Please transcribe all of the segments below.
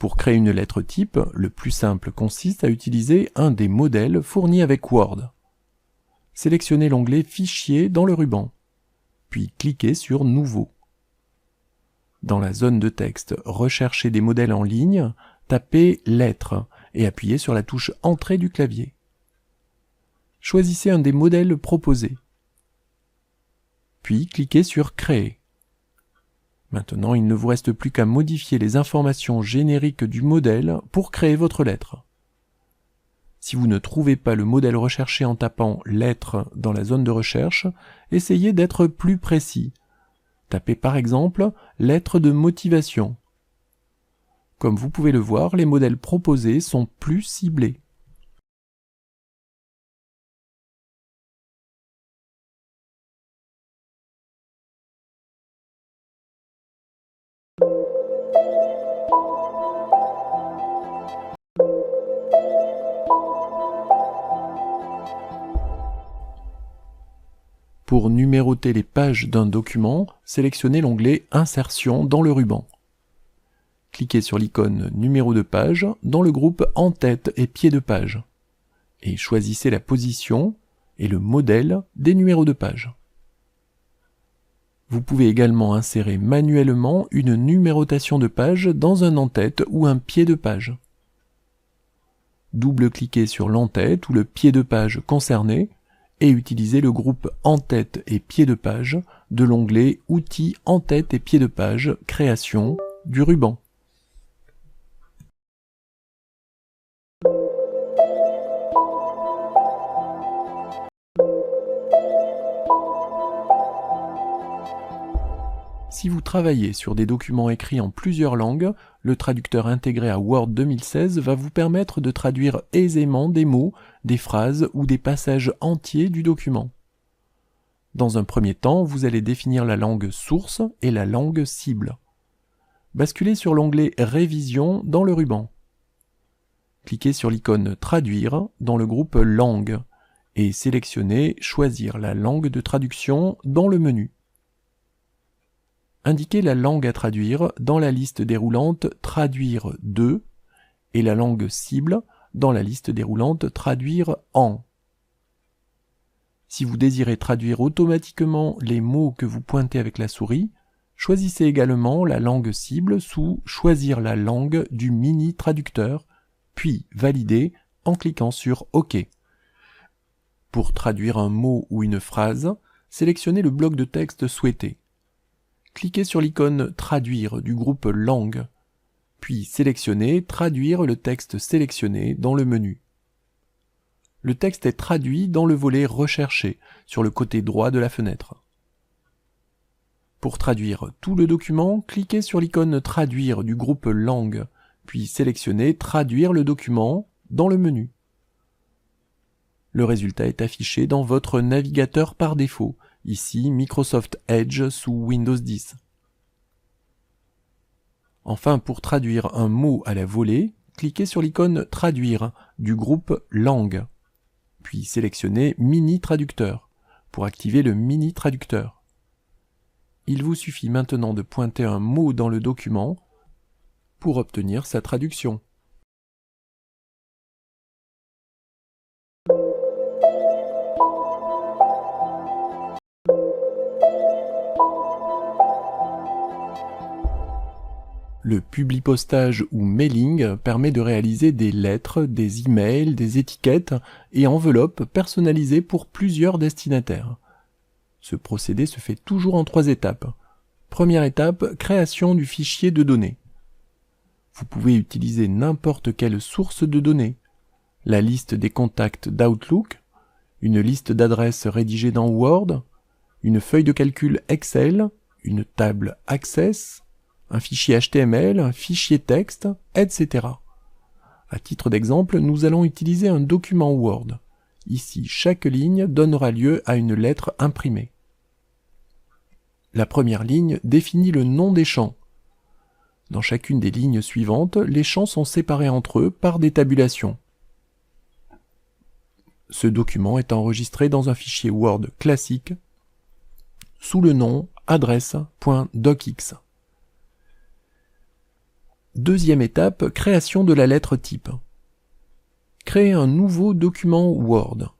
Pour créer une lettre type, le plus simple consiste à utiliser un des modèles fournis avec Word. Sélectionnez l'onglet Fichier dans le ruban, puis cliquez sur Nouveau. Dans la zone de texte, recherchez des modèles en ligne, tapez Lettres et appuyez sur la touche Entrée du clavier. Choisissez un des modèles proposés, puis cliquez sur Créer. Maintenant, il ne vous reste plus qu'à modifier les informations génériques du modèle pour créer votre lettre. Si vous ne trouvez pas le modèle recherché en tapant « Lettres » dans la zone de recherche, essayez d'être plus précis. Tapez par exemple « Lettre de motivation ». Comme vous pouvez le voir, les modèles proposés sont plus ciblés. Pour numéroter les pages d'un document, sélectionnez l'onglet Insertion dans le ruban. Cliquez sur l'icône Numéro de page dans le groupe En-tête et Pied de page et choisissez la position et le modèle des numéros de page. Vous pouvez également insérer manuellement une numérotation de page dans un en-tête ou un pied de page. Double-cliquez sur l'en-tête ou le pied de page concerné et utilisez le groupe En-tête et Pied de page de l'onglet Outils En-tête et Pied de page Création du ruban. Si vous travaillez sur des documents écrits en plusieurs langues, le traducteur intégré à Word 2016 va vous permettre de traduire aisément des mots, des phrases ou des passages entiers du document. Dans un premier temps, vous allez définir la langue source et la langue cible. Basculez sur l'onglet Révision dans le ruban. Cliquez sur l'icône Traduire dans le groupe Langue et sélectionnez Choisir la langue de traduction dans le menu. Indiquez la langue à traduire dans la liste déroulante Traduire de et la langue cible dans la liste déroulante Traduire en. Si vous désirez traduire automatiquement les mots que vous pointez avec la souris, choisissez également la langue cible sous Choisir la langue du mini traducteur, puis Valider en cliquant sur OK. Pour traduire un mot ou une phrase, sélectionnez le bloc de texte souhaité. Cliquez sur l'icône Traduire du groupe Langue, puis sélectionnez Traduire le texte sélectionné dans le menu. Le texte est traduit dans le volet Rechercher, sur le côté droit de la fenêtre. Pour traduire tout le document, cliquez sur l'icône Traduire du groupe Langue, puis sélectionnez Traduire le document dans le menu. Le résultat est affiché dans votre navigateur par défaut, ici Microsoft Edge sous Windows 10. Enfin, pour traduire un mot à la volée, cliquez sur l'icône Traduire du groupe Langue, puis sélectionnez Mini Traducteur pour activer le Mini Traducteur. Il vous suffit maintenant de pointer un mot dans le document pour obtenir sa traduction. Le publipostage ou mailing permet de réaliser des lettres, des emails, des étiquettes et enveloppes personnalisées pour plusieurs destinataires. Ce procédé se fait toujours en 3 étapes. Première étape, création du fichier de données. Vous pouvez utiliser n'importe quelle source de données. La liste des contacts d'Outlook, une liste d'adresses rédigée dans Word, une feuille de calcul Excel, une table Access, un fichier HTML, un fichier texte, etc. À titre d'exemple, nous allons utiliser un document Word. Ici, chaque ligne donnera lieu à une lettre imprimée. La première ligne définit le nom des champs. Dans chacune des lignes suivantes, les champs sont séparés entre eux par des tabulations. Ce document est enregistré dans un fichier Word classique sous le nom adresse.docx. Deuxième étape, création de la lettre type. Créez un nouveau document Word.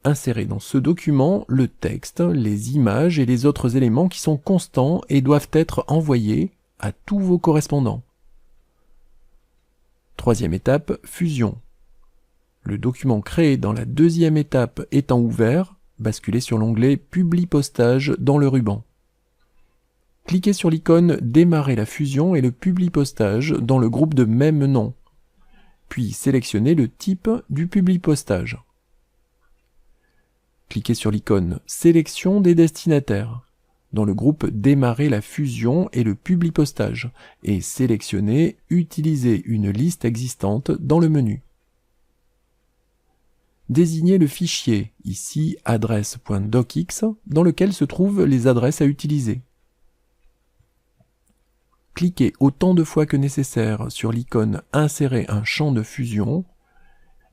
Insérez dans ce document le texte, les images et les autres éléments qui sont constants et doivent être envoyés à tous vos correspondants. Troisième étape, fusion. Le document créé dans la deuxième étape étant ouvert, basculez sur l'onglet Publie postage dans le ruban. Cliquez sur l'icône Démarrer la fusion et le Publie postage dans le groupe de même nom, puis sélectionnez le type du Publie postage. Cliquez sur l'icône Sélection des destinataires dans le groupe Démarrer la fusion et le Publie postage et sélectionnez Utiliser une liste existante dans le menu. Désignez le fichier, ici adresse.docx, dans lequel se trouvent les adresses à utiliser. Cliquez autant de fois que nécessaire sur l'icône Insérer un champ de fusion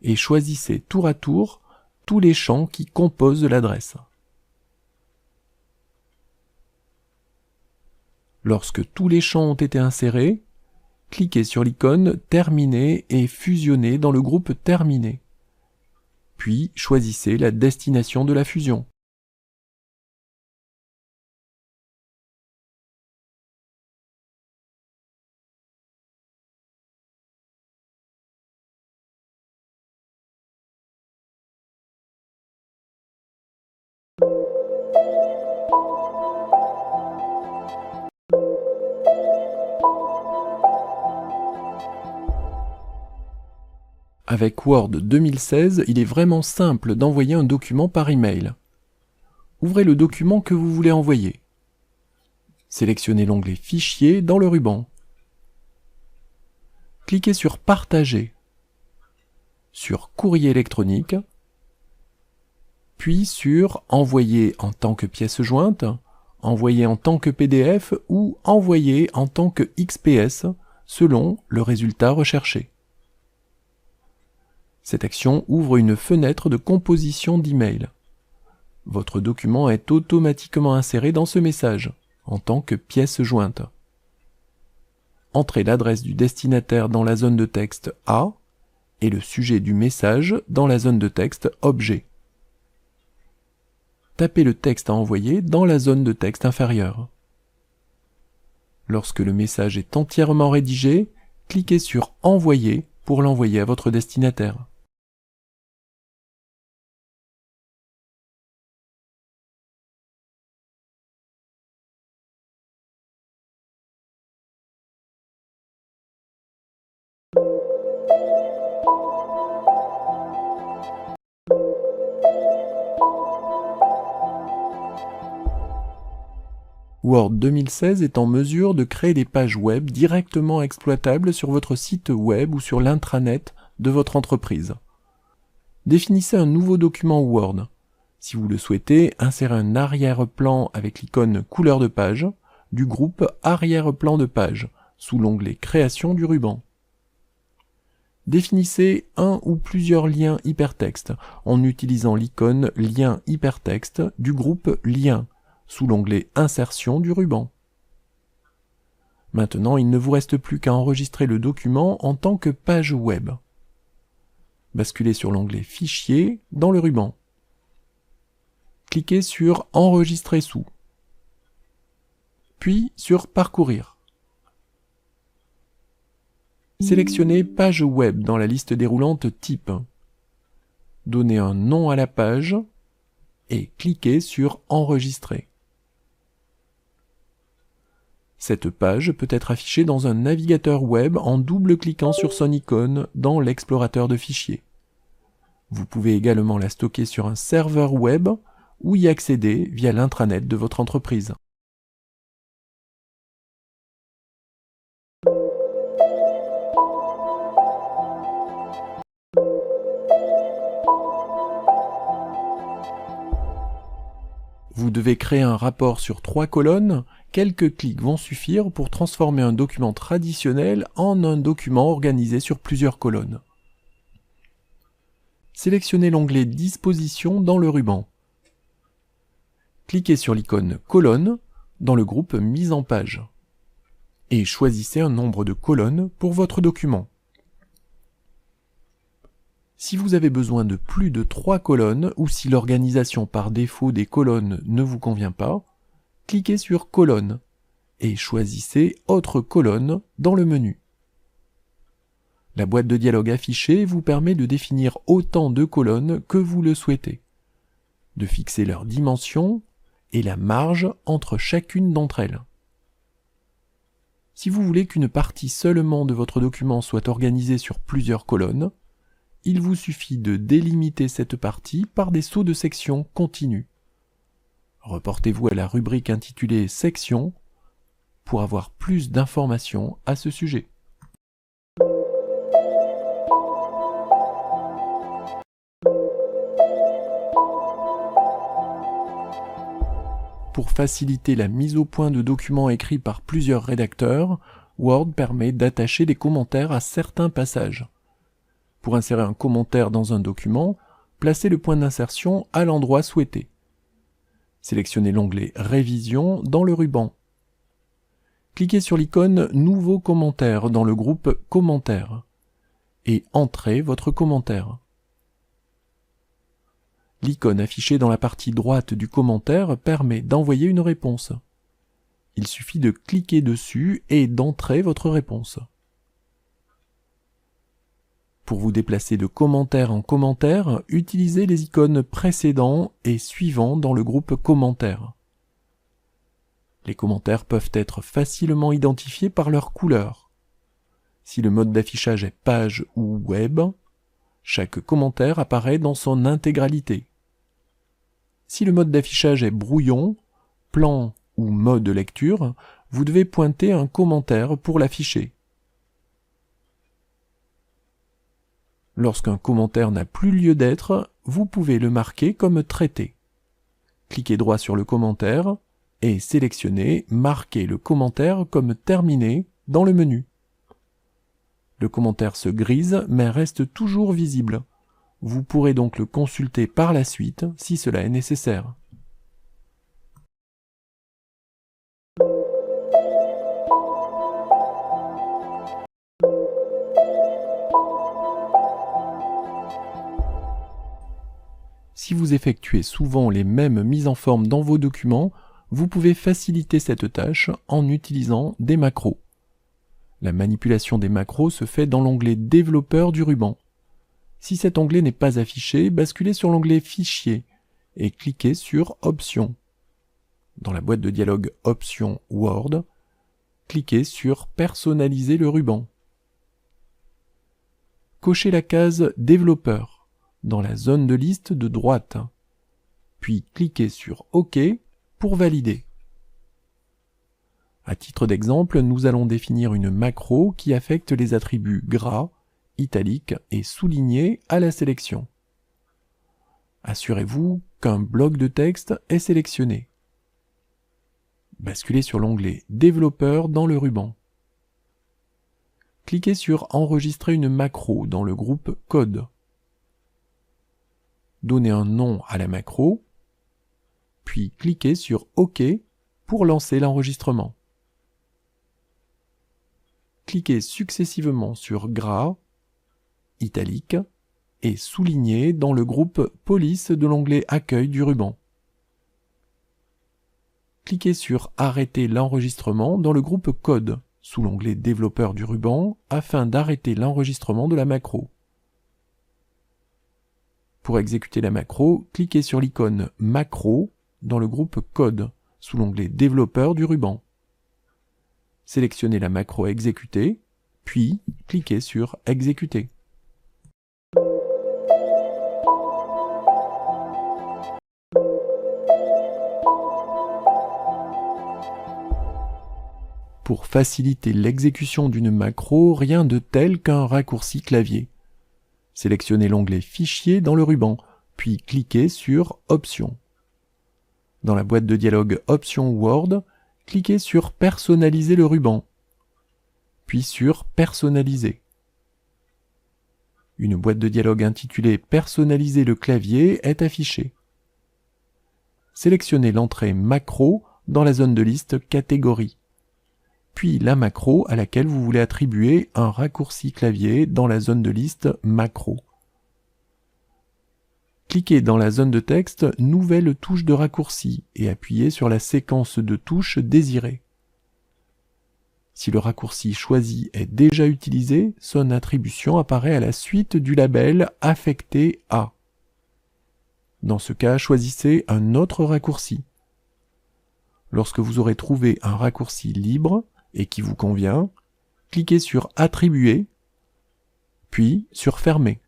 et choisissez tour à tour tous les champs qui composent l'adresse. Lorsque tous les champs ont été insérés, cliquez sur l'icône Terminer et fusionner dans le groupe Terminé. Puis choisissez la destination de la fusion. Avec Word 2016, il est vraiment simple d'envoyer un document par email. Ouvrez le document que vous voulez envoyer. Sélectionnez l'onglet Fichier dans le ruban. Cliquez sur Partager, sur Courrier électronique, puis sur Envoyer en tant que pièce jointe, Envoyer en tant que PDF ou Envoyer en tant que XPS, selon le résultat recherché. Cette action ouvre une fenêtre de composition d'email. Votre document est automatiquement inséré dans ce message, en tant que pièce jointe. Entrez l'adresse du destinataire dans la zone de texte A et le sujet du message dans la zone de texte Objet. Tapez le texte à envoyer dans la zone de texte inférieure. Lorsque le message est entièrement rédigé, cliquez sur Envoyer pour l'envoyer à votre destinataire. Word 2016 est en mesure de créer des pages web directement exploitables sur votre site web ou sur l'intranet de votre entreprise. Définissez un nouveau document Word. Si vous le souhaitez, insérez un arrière-plan avec l'icône couleur de page du groupe arrière-plan de page sous l'onglet Création du ruban. Définissez un ou plusieurs liens hypertextes en utilisant l'icône Lien hypertexte du groupe Liens sous l'onglet Insertion du ruban. Maintenant, il ne vous reste plus qu'à enregistrer le document en tant que page web. Basculez sur l'onglet Fichier dans le ruban. Cliquez sur Enregistrer sous, puis sur Parcourir. Sélectionnez Page web dans la liste déroulante Type. Donnez un nom à la page et cliquez sur Enregistrer. Cette page peut être affichée dans un navigateur web en double-cliquant sur son icône dans l'explorateur de fichiers. Vous pouvez également la stocker sur un serveur web ou y accéder via l'intranet de votre entreprise. Vous devez créer un rapport sur 3 colonnes. Quelques clics vont suffire pour transformer un document traditionnel en un document organisé sur plusieurs colonnes. Sélectionnez l'onglet Disposition dans le ruban. Cliquez sur l'icône Colonne dans le groupe Mise en page. et choisissez un nombre de colonnes pour votre document. Si vous avez besoin de plus de 3 colonnes ou si l'organisation par défaut des colonnes ne vous convient pas, cliquez sur Colonnes et choisissez Autre colonne dans le menu. La boîte de dialogue affichée vous permet de définir autant de colonnes que vous le souhaitez, de fixer leur dimension et la marge entre chacune d'entre elles. Si vous voulez qu'une partie seulement de votre document soit organisée sur plusieurs colonnes, il vous suffit de délimiter cette partie par des sauts de section continus. Reportez-vous à la rubrique intitulée Section pour avoir plus d'informations à ce sujet. Pour faciliter la mise au point de documents écrits par plusieurs rédacteurs, Word permet d'attacher des commentaires à certains passages. Pour insérer un commentaire dans un document, placez le point d'insertion à l'endroit souhaité. Sélectionnez l'onglet Révision dans le ruban. Cliquez sur l'icône Nouveau commentaire dans le groupe Commentaires et entrez votre commentaire. L'icône affichée dans la partie droite du commentaire permet d'envoyer une réponse. Il suffit de cliquer dessus et d'entrer votre réponse. Pour vous déplacer de commentaire en commentaire, utilisez les icônes précédents et suivants dans le groupe Commentaires. Les commentaires peuvent être facilement identifiés par leur couleur. Si le mode d'affichage est page ou web, chaque commentaire apparaît dans son intégralité. Si le mode d'affichage est brouillon, plan ou mode lecture, vous devez pointer un commentaire pour l'afficher. Lorsqu'un commentaire n'a plus lieu d'être, vous pouvez le marquer comme traité. Cliquez droit sur le commentaire et sélectionnez « Marquer le commentaire comme terminé » dans le menu. Le commentaire se grise mais reste toujours visible. Vous pourrez donc le consulter par la suite si cela est nécessaire. Si vous effectuez souvent les mêmes mises en forme dans vos documents, vous pouvez faciliter cette tâche en utilisant des macros. La manipulation des macros se fait dans l'onglet Développeur du ruban. Si cet onglet n'est pas affiché, basculez sur l'onglet Fichier et cliquez sur Options. Dans la boîte de dialogue Options Word, cliquez sur Personnaliser le ruban. Cochez la case Développeur dans la zone de liste de droite, puis cliquez sur OK pour valider. À titre d'exemple, nous allons définir une macro qui affecte les attributs gras, italique et souligné à la sélection. Assurez-vous qu'un bloc de texte est sélectionné. Basculez sur l'onglet Développeur dans le ruban. Cliquez sur Enregistrer une macro dans le groupe Code. Donnez un nom à la macro, puis cliquez sur OK pour lancer l'enregistrement. Cliquez successivement sur Gras, Italique et Souligné dans le groupe Police de l'onglet Accueil du ruban. Cliquez sur Arrêter l'enregistrement dans le groupe Code sous l'onglet Développeur du ruban afin d'arrêter l'enregistrement de la macro. Pour exécuter la macro, cliquez sur l'icône Macro dans le groupe Code sous l'onglet Développeur du ruban. Sélectionnez la macro à exécuter, puis cliquez sur Exécuter. Pour faciliter l'exécution d'une macro, rien de tel qu'un raccourci clavier. Sélectionnez l'onglet Fichier dans le ruban, puis cliquez sur Options. Dans la boîte de dialogue Options Word, cliquez sur Personnaliser le ruban, puis sur Personnaliser. Une boîte de dialogue intitulée Personnaliser le clavier est affichée. Sélectionnez l'entrée Macro dans la zone de liste Catégorie, puis la macro à laquelle vous voulez attribuer un raccourci clavier dans la zone de liste macro. Cliquez dans la zone de texte « Nouvelle touche de raccourci » et appuyez sur la séquence de touches désirée. Si le raccourci choisi est déjà utilisé, son attribution apparaît à la suite du label « Affecté à ». Dans ce cas, choisissez un autre raccourci. Lorsque vous aurez trouvé un raccourci libre et qui vous convient, cliquez sur « Attribuer » puis sur « Fermer ».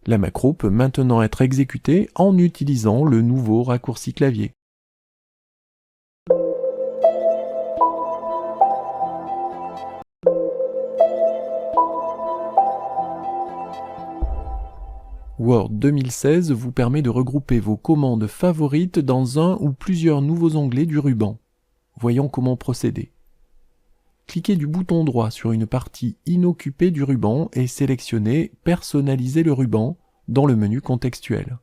La macro peut maintenant être exécutée en utilisant le nouveau raccourci clavier. Word 2016 vous permet de regrouper vos commandes favorites dans un ou plusieurs nouveaux onglets du ruban. Voyons comment procéder. Cliquez du bouton droit sur une partie inoccupée du ruban et sélectionnez « Personnaliser le ruban » dans le menu contextuel.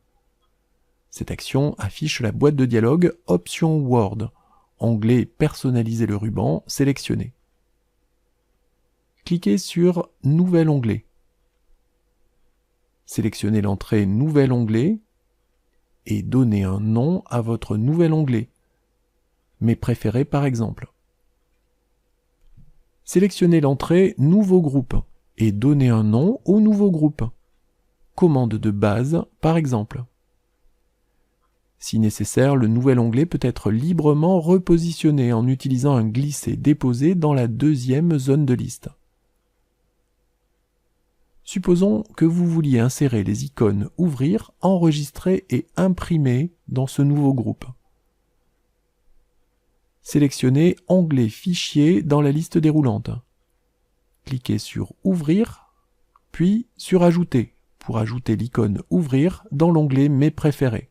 Cette action affiche la boîte de dialogue « Options Word », onglet « Personnaliser le ruban » sélectionné. Cliquez sur « Nouvel onglet ». Sélectionnez l'entrée « Nouvel onglet » et donnez un nom à votre nouvel onglet. Mes préférés par exemple. Sélectionnez l'entrée « Nouveau groupe » et donnez un nom au nouveau groupe. Commande de base par exemple. Si nécessaire, le nouvel onglet peut être librement repositionné en utilisant un glisser-déposer dans la deuxième zone de liste. Supposons que vous vouliez insérer les icônes « Ouvrir », « Enregistrer » et « Imprimer » dans ce nouveau groupe. Sélectionnez « Onglet Fichier » dans la liste déroulante. Cliquez sur « Ouvrir », puis sur « Ajouter » pour ajouter l'icône « Ouvrir » dans l'onglet « Mes préférés ».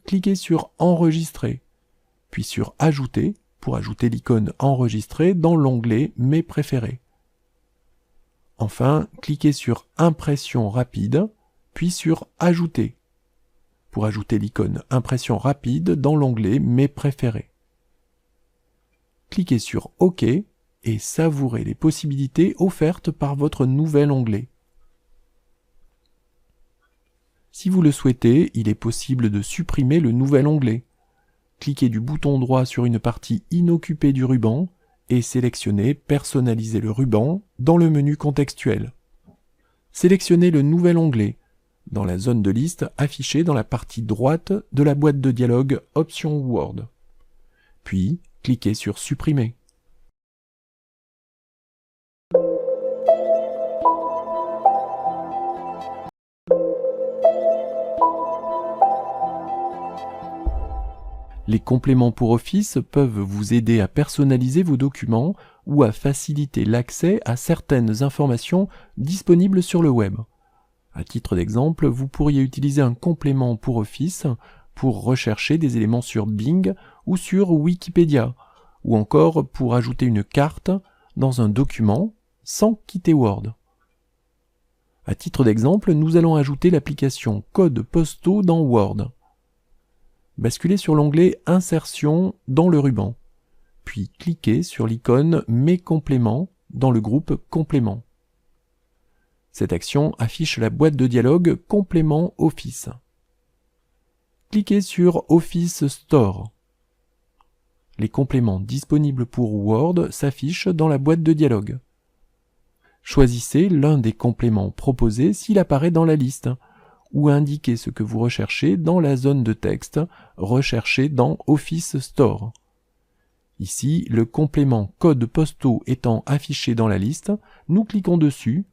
Cliquez sur « Enregistrer », puis sur « Ajouter » pour ajouter l'icône « Enregistrer » dans l'onglet « Mes préférés ». Enfin, cliquez sur « Impression rapide », puis sur « Ajouter » pour ajouter l'icône « Impression rapide » dans l'onglet « Mes préférés ». Cliquez sur « OK » et savourez les possibilités offertes par votre nouvel onglet. Si vous le souhaitez, il est possible de supprimer le nouvel onglet. Cliquez du bouton droit sur une partie inoccupée du ruban et sélectionnez « Personnaliser le ruban » dans le menu contextuel. Sélectionnez le nouvel onglet dans la zone de liste affichée dans la partie droite de la boîte de dialogue « Options Word ». Puis, cliquez sur « Supprimer ». Les compléments pour Office peuvent vous aider à personnaliser vos documents ou à faciliter l'accès à certaines informations disponibles sur le web. À titre d'exemple, vous pourriez utiliser un complément pour Office pour rechercher des éléments sur Bing ou sur Wikipédia, ou encore pour ajouter une carte dans un document sans quitter Word. À titre d'exemple, nous allons ajouter l'application Codes postaux dans Word. Basculez sur l'onglet Insertion dans le ruban, puis cliquez sur l'icône Mes compléments dans le groupe Compléments. Cette action affiche la boîte de dialogue Compléments Office. Cliquez sur Office Store. Les compléments disponibles pour Word s'affichent dans la boîte de dialogue. Choisissez l'un des compléments proposés s'il apparaît dans la liste, ou indiquez ce que vous recherchez dans la zone de texte « Rechercher dans Office Store ». Ici, le complément « Codes postaux » étant affiché dans la liste, nous cliquons dessus,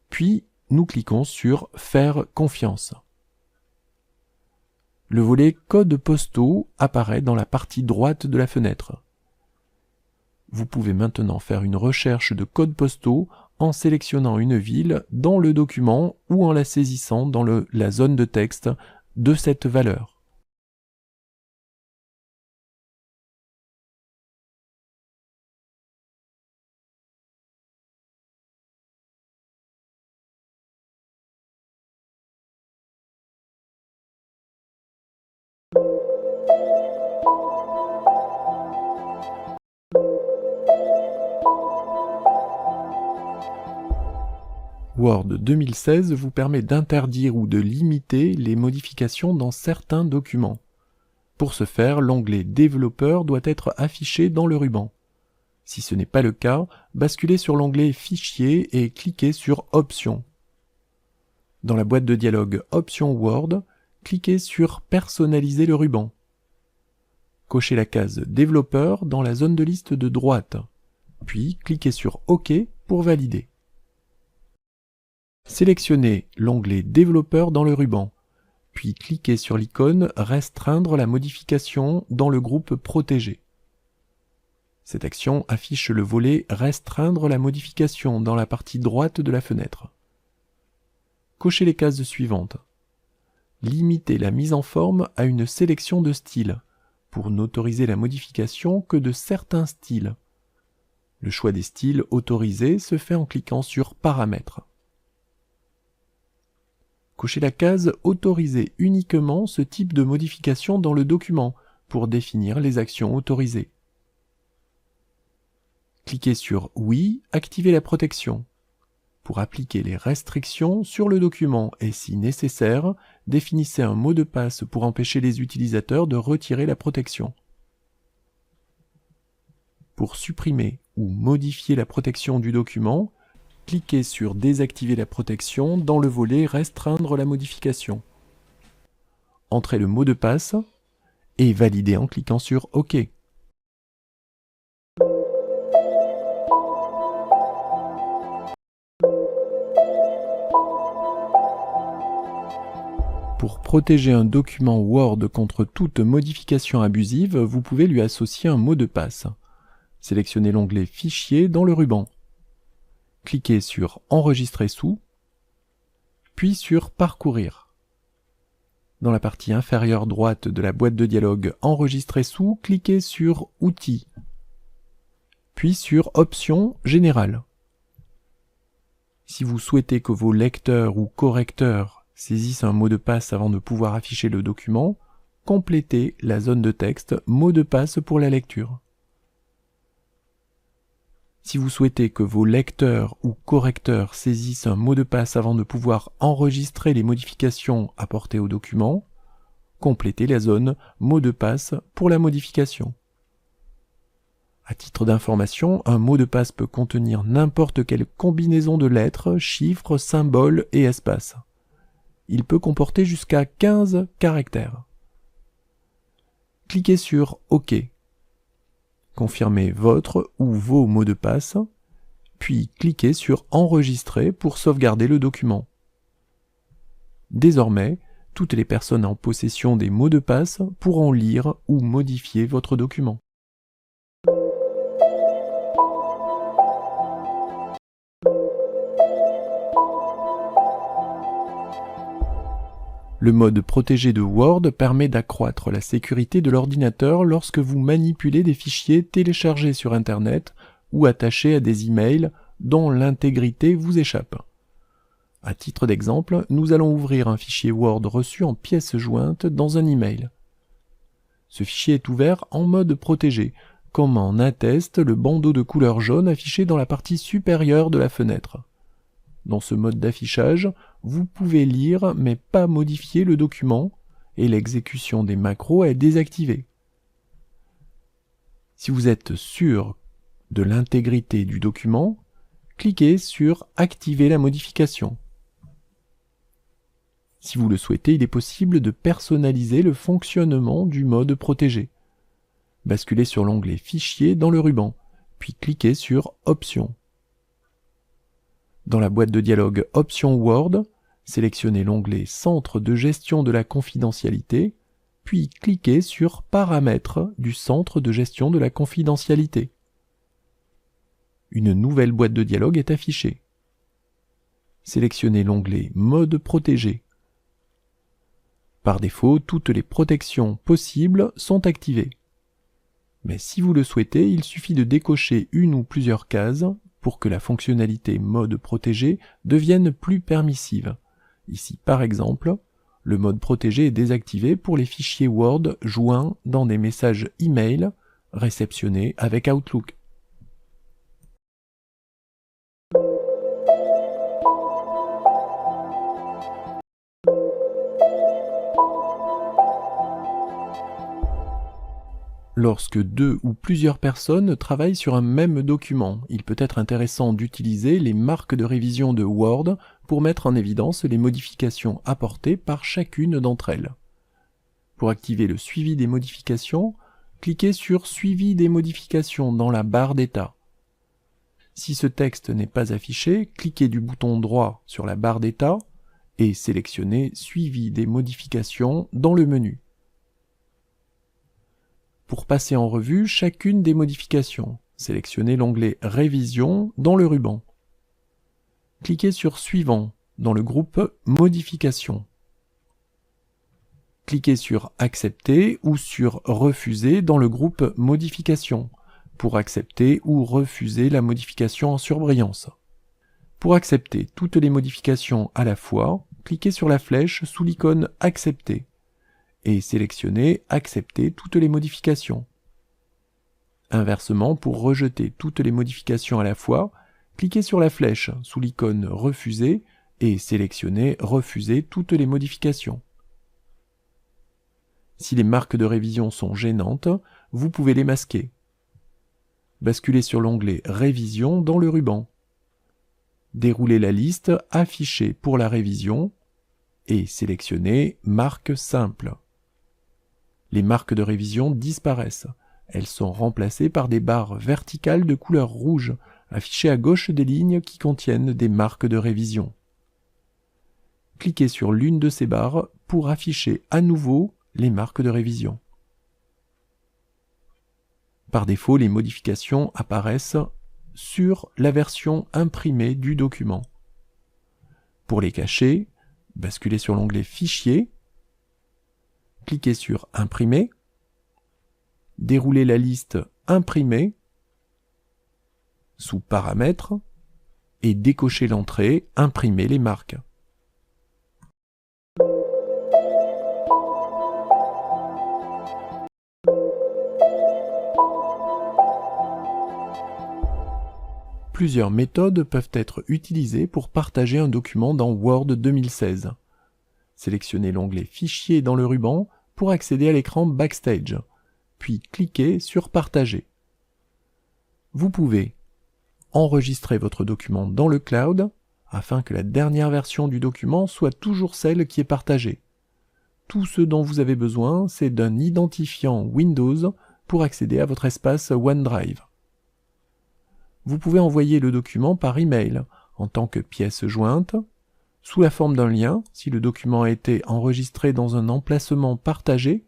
puis nous cliquons sur « Faire confiance ». Le volet « Codes postaux » apparaît dans la partie droite de la fenêtre. Vous pouvez maintenant faire une recherche de codes postaux en sélectionnant une ville dans le document ou en la saisissant dans la zone de texte de cette valeur. Word 2016 vous permet d'interdire ou de limiter les modifications dans certains documents. Pour ce faire, l'onglet Développeur doit être affiché dans le ruban. Si ce n'est pas le cas, basculez sur l'onglet Fichier et cliquez sur Options. Dans la boîte de dialogue Options Word, cliquez sur Personnaliser le ruban. Cochez la case Développeur dans la zone de liste de droite, puis cliquez sur OK pour valider. Sélectionnez l'onglet Développeur dans le ruban, puis cliquez sur l'icône Restreindre la modification dans le groupe Protégé. Cette action affiche le volet Restreindre la modification dans la partie droite de la fenêtre. Cochez les cases suivantes. Limitez la mise en forme à une sélection de styles, pour n'autoriser la modification que de certains styles. Le choix des styles autorisés se fait en cliquant sur Paramètres. Cochez la case Autoriser uniquement ce type de modification dans le document pour définir les actions autorisées. Cliquez sur Oui, activez la protection. Pour appliquer les restrictions sur le document et si nécessaire, définissez un mot de passe pour empêcher les utilisateurs de retirer la protection. Pour supprimer ou modifier la protection du document, cliquez sur Désactiver la protection dans le volet Restreindre la modification. Entrez le mot de passe et validez en cliquant sur OK. Pour protéger un document Word contre toute modification abusive, vous pouvez lui associer un mot de passe. Sélectionnez l'onglet Fichier dans le ruban. Cliquez sur Enregistrer sous, puis sur Parcourir. Dans la partie inférieure droite de la boîte de dialogue Enregistrer sous, cliquez sur Outils, puis sur Options Générales. Si vous souhaitez que vos lecteurs ou correcteurs saisissent un mot de passe avant de pouvoir afficher le document, complétez la zone de texte Mot de passe pour la lecture. Si vous souhaitez que vos lecteurs ou correcteurs saisissent un mot de passe avant de pouvoir enregistrer les modifications apportées au document, complétez la zone Mot de passe pour la modification. À titre d'information, un mot de passe peut contenir n'importe quelle combinaison de lettres, chiffres, symboles et espaces. Il peut comporter jusqu'à 15 caractères. Cliquez sur OK. Confirmez votre ou vos mots de passe, puis cliquez sur Enregistrer pour sauvegarder le document. Désormais, toutes les personnes en possession des mots de passe pourront lire ou modifier votre document. Le mode protégé de Word permet d'accroître la sécurité de l'ordinateur lorsque vous manipulez des fichiers téléchargés sur Internet ou attachés à des emails dont l'intégrité vous échappe. À titre d'exemple, nous allons ouvrir un fichier Word reçu en pièces jointes dans un email. Ce fichier est ouvert en mode protégé, comme en atteste le bandeau de couleur jaune affiché dans la partie supérieure de la fenêtre. Dans ce mode d'affichage, vous pouvez lire mais pas modifier le document et l'exécution des macros est désactivée. Si vous êtes sûr de l'intégrité du document, cliquez sur Activer la modification. Si vous le souhaitez, il est possible de personnaliser le fonctionnement du mode protégé. Basculez sur l'onglet Fichier dans le ruban, puis cliquez sur Options. Dans la boîte de dialogue Options Word, sélectionnez l'onglet Centre de gestion de la confidentialité, puis cliquez sur Paramètres du centre de gestion de la confidentialité. Une nouvelle boîte de dialogue est affichée. Sélectionnez l'onglet Mode protégé. Par défaut, toutes les protections possibles sont activées. Mais si vous le souhaitez, il suffit de décocher une ou plusieurs cases pour que la fonctionnalité Mode protégé devienne plus permissive. Ici, par exemple, le mode protégé est désactivé pour les fichiers Word joints dans des messages email réceptionnés avec Outlook. Lorsque 2 ou plusieurs personnes travaillent sur un même document, il peut être intéressant d'utiliser les marques de révision de Word pour mettre en évidence les modifications apportées par chacune d'entre elles. Pour activer le suivi des modifications, cliquez sur « Suivi des modifications » dans la barre d'état. Si ce texte n'est pas affiché, cliquez du bouton droit sur la barre d'état et sélectionnez « Suivi des modifications » dans le menu. Pour passer en revue chacune des modifications, sélectionnez l'onglet « Révision » dans le ruban. Cliquez sur « Suivant » dans le groupe « Modifications ». Cliquez sur « Accepter » ou sur « Refuser » dans le groupe « Modifications » pour accepter ou refuser la modification en surbrillance. Pour accepter toutes les modifications à la fois, cliquez sur la flèche sous l'icône « Accepter » et sélectionnez « Accepter toutes les modifications ». Inversement, pour rejeter toutes les modifications à la fois, cliquez sur la flèche sous l'icône « Refuser » et sélectionnez « Refuser toutes les modifications ». Si les marques de révision sont gênantes, vous pouvez les masquer. Basculez sur l'onglet « Révision » dans le ruban. Déroulez la liste affichée pour la révision et sélectionnez « Marque simple ». Les marques de révision disparaissent. Elles sont remplacées par des barres verticales de couleur rouge, affichées à gauche des lignes qui contiennent des marques de révision. Cliquez sur l'une de ces barres pour afficher à nouveau les marques de révision. Par défaut, les modifications apparaissent sur la version imprimée du document. Pour les cacher, basculez sur l'onglet « Fichier », cliquez sur « Imprimer », déroulez la liste « Imprimer » sous « Paramètres » et décochez l'entrée « Imprimer les marques ». Plusieurs méthodes peuvent être utilisées pour partager un document dans Word 2016. Sélectionnez l'onglet « Fichier » dans le ruban pour accéder à l'écran Backstage, puis cliquez sur « Partager ». Vous pouvez enregistrer votre document dans le cloud afin que la dernière version du document soit toujours celle qui est partagée. Tout ce dont vous avez besoin, c'est d'un identifiant Windows pour accéder à votre espace OneDrive. Vous pouvez envoyer le document par email en tant que pièce jointe, sous la forme d'un lien si le document a été enregistré dans un emplacement partagé,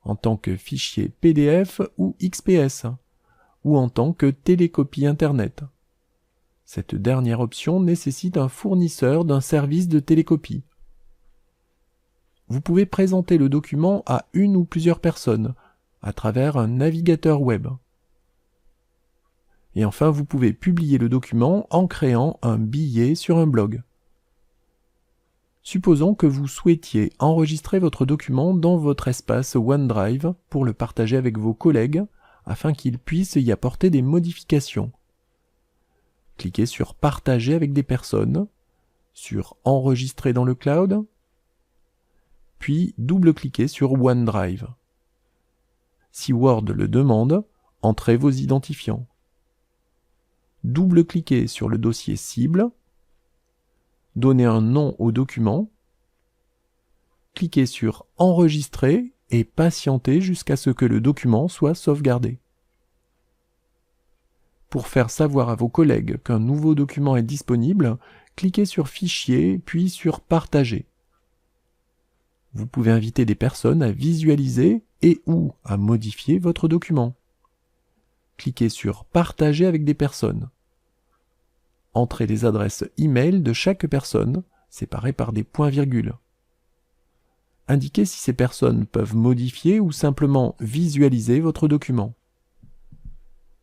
en tant que fichier PDF ou XPS, ou en tant que télécopie Internet. Cette dernière option nécessite un fournisseur d'un service de télécopie. Vous pouvez présenter le document à une ou plusieurs personnes à travers un navigateur web. Et enfin, vous pouvez publier le document en créant un billet sur un blog. Supposons que vous souhaitiez enregistrer votre document dans votre espace OneDrive pour le partager avec vos collègues afin qu'ils puissent y apporter des modifications. Cliquez sur « Partager avec des personnes », sur « Enregistrer dans le cloud », puis double-cliquez sur OneDrive. Si Word le demande, entrez vos identifiants. Double-cliquez sur le dossier cible, donnez un nom au document, cliquez sur « Enregistrer » et patientez jusqu'à ce que le document soit sauvegardé. Pour faire savoir à vos collègues qu'un nouveau document est disponible, cliquez sur « Fichier » puis sur « Partager ». Vous pouvez inviter des personnes à visualiser et ou à modifier votre document. Cliquez sur « Partager avec des personnes ». Entrez les adresses e-mail de chaque personne, séparées par des points-virgules. Indiquez si ces personnes peuvent modifier ou simplement visualiser votre document.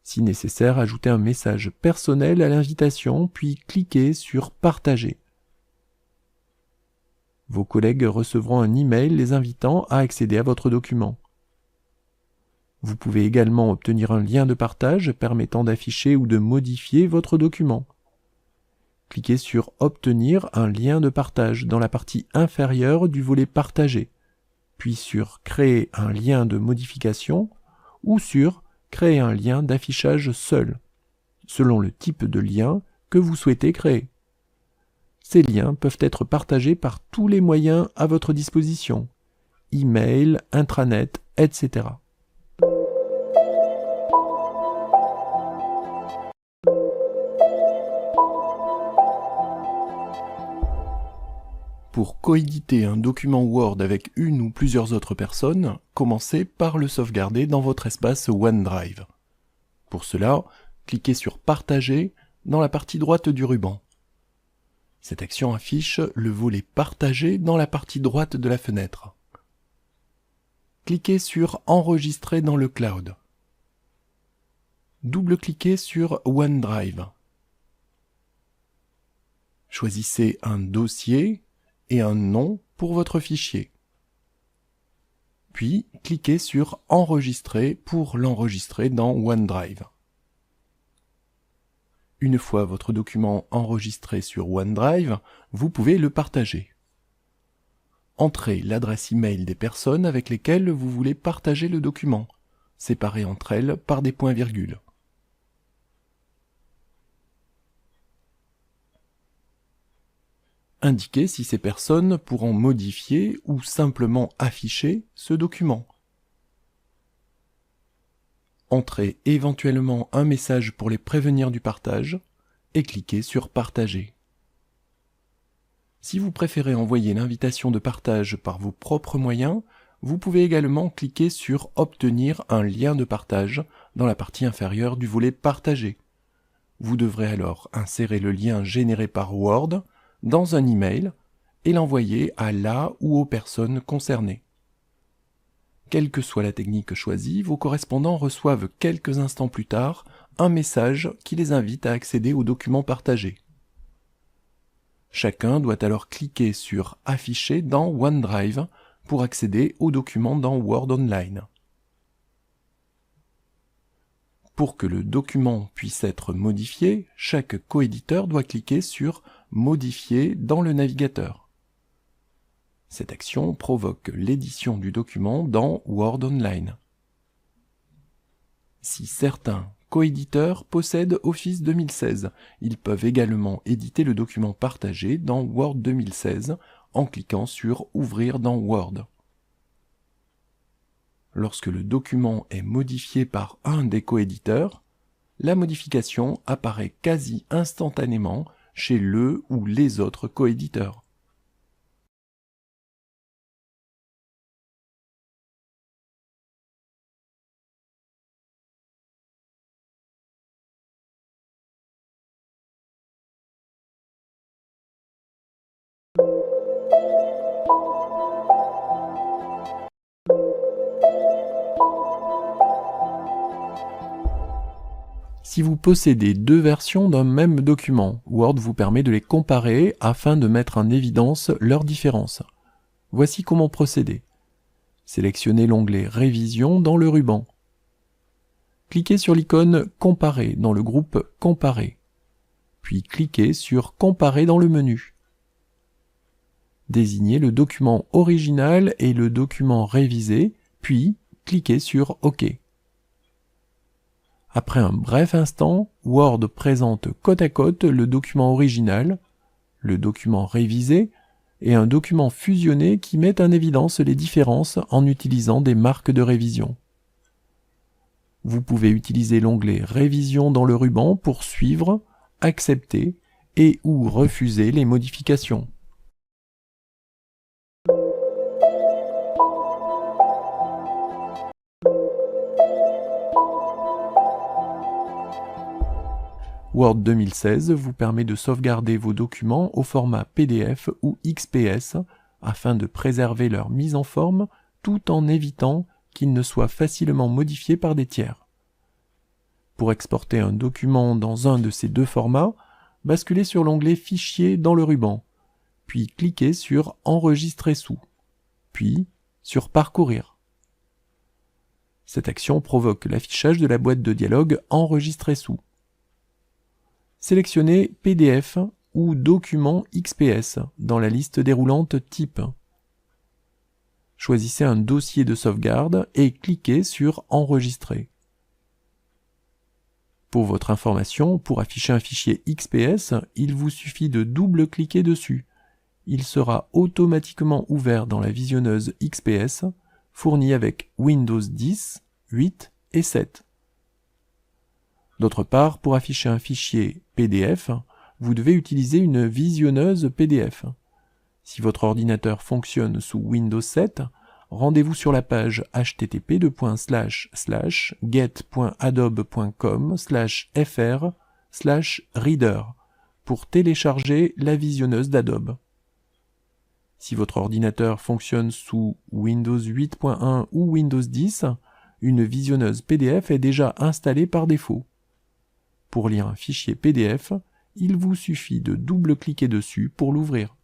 Si nécessaire, ajoutez un message personnel à l'invitation, puis cliquez sur « Partager ». Vos collègues recevront un email les invitant à accéder à votre document. Vous pouvez également obtenir un lien de partage permettant d'afficher ou de modifier votre document. Cliquez sur « Obtenir un lien de partage » dans la partie inférieure du volet « Partager », puis sur « Créer un lien de modification » ou sur « Créer un lien d'affichage seul », selon le type de lien que vous souhaitez créer. Ces liens peuvent être partagés par tous les moyens à votre disposition, email, intranet, etc. Pour coéditer un document Word avec une ou plusieurs autres personnes, commencez par le sauvegarder dans votre espace OneDrive. Pour cela, cliquez sur « Partager » dans la partie droite du ruban. Cette action affiche le volet « Partager » dans la partie droite de la fenêtre. Cliquez sur « Enregistrer dans le cloud ». Double-cliquez sur OneDrive. Choisissez un dossier et un nom pour votre fichier. Puis, cliquez sur « Enregistrer » pour l'enregistrer dans OneDrive. Une fois votre document enregistré sur OneDrive, vous pouvez le partager. Entrez l'adresse email des personnes avec lesquelles vous voulez partager le document, séparées entre elles par des points-virgules. Indiquez si ces personnes pourront modifier ou simplement afficher ce document. Entrez éventuellement un message pour les prévenir du partage et cliquez sur « Partager ». Si vous préférez envoyer l'invitation de partage par vos propres moyens, vous pouvez également cliquer sur « Obtenir un lien de partage » dans la partie inférieure du volet « Partager ». Vous devrez alors insérer le lien généré par Word dans un email et l'envoyer à la ou aux personnes concernées. Quelle que soit la technique choisie, vos correspondants reçoivent quelques instants plus tard un message qui les invite à accéder au document partagé. Chacun doit alors cliquer sur « Afficher » dans OneDrive pour accéder au document dans Word Online. Pour que le document puisse être modifié, chaque coéditeur doit cliquer sur « Modifier » dans le navigateur. Cette action provoque l'édition du document dans Word Online. Si certains coéditeurs possèdent Office 2016, ils peuvent également éditer le document partagé dans Word 2016 en cliquant sur « Ouvrir dans Word ». Lorsque le document est modifié par un des coéditeurs, la modification apparaît quasi instantanément chez le ou les autres coéditeurs. Si vous possédez deux versions d'un même document, Word vous permet de les comparer afin de mettre en évidence leurs différences. Voici comment procéder. Sélectionnez l'onglet « Révision » dans le ruban. Cliquez sur l'icône « Comparer » dans le groupe « Comparer ». Puis cliquez sur « Comparer » dans le menu. Désignez le document original et le document révisé, puis cliquez sur « OK ». Après un bref instant, Word présente côte à côte le document original, le document révisé et un document fusionné qui met en évidence les différences en utilisant des marques de révision. Vous pouvez utiliser l'onglet « Révision » dans le ruban pour suivre, accepter et ou refuser les modifications. Word 2016 vous permet de sauvegarder vos documents au format PDF ou XPS afin de préserver leur mise en forme tout en évitant qu'ils ne soient facilement modifiés par des tiers. Pour exporter un document dans un de ces deux formats, basculez sur l'onglet « Fichier » dans le ruban, puis cliquez sur « Enregistrer sous », puis sur « Parcourir ». Cette action provoque l'affichage de la boîte de dialogue « Enregistrer sous ». Sélectionnez PDF ou Document XPS dans la liste déroulante Type. Choisissez un dossier de sauvegarde et cliquez sur Enregistrer. Pour votre information, pour afficher un fichier XPS, il vous suffit de double-cliquer dessus. Il sera automatiquement ouvert dans la visionneuse XPS, fournie avec Windows 10, 8 et 7. D'autre part, pour afficher un fichier PDF, vous devez utiliser une visionneuse PDF. Si votre ordinateur fonctionne sous Windows 7, rendez-vous sur la page http://get.adobe.com/fr/reader pour télécharger la visionneuse d'Adobe. Si votre ordinateur fonctionne sous Windows 8.1 ou Windows 10, une visionneuse PDF est déjà installée par défaut. Pour lire un fichier PDF, il vous suffit de double-cliquer dessus pour l'ouvrir.